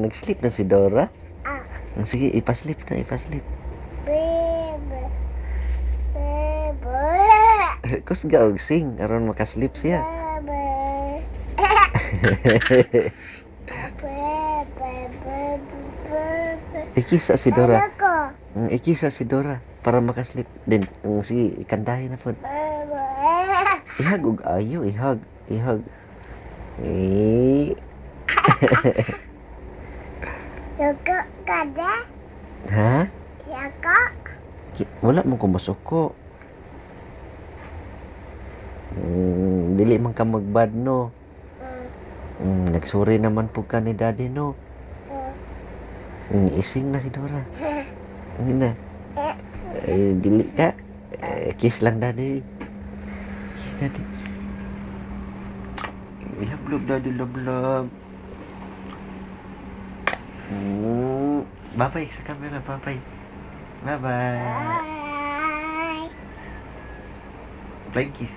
Nag-sleep na si Dora? Sige, ipaslip na, ipaslip. Kusga og sing aron makaslip siya. Ikisa si Dora. Ikisa si Dora para makaslip din. Sige, ikantahin na po. Ihag og ayo, ihag, ihag. Suko ka na? Ha? Suko? Wala mo ko masuko. Dili man ka magbad no. Nagsuri naman po ka ni daddy no. Ising na si Dora. Hindi na. Dili ka. Kiss lang daddy. Kiss daddy. Love love daddy, love love. Bye-bye sa camera, bye-bye. Bye-bye. Bye. Flying kiss.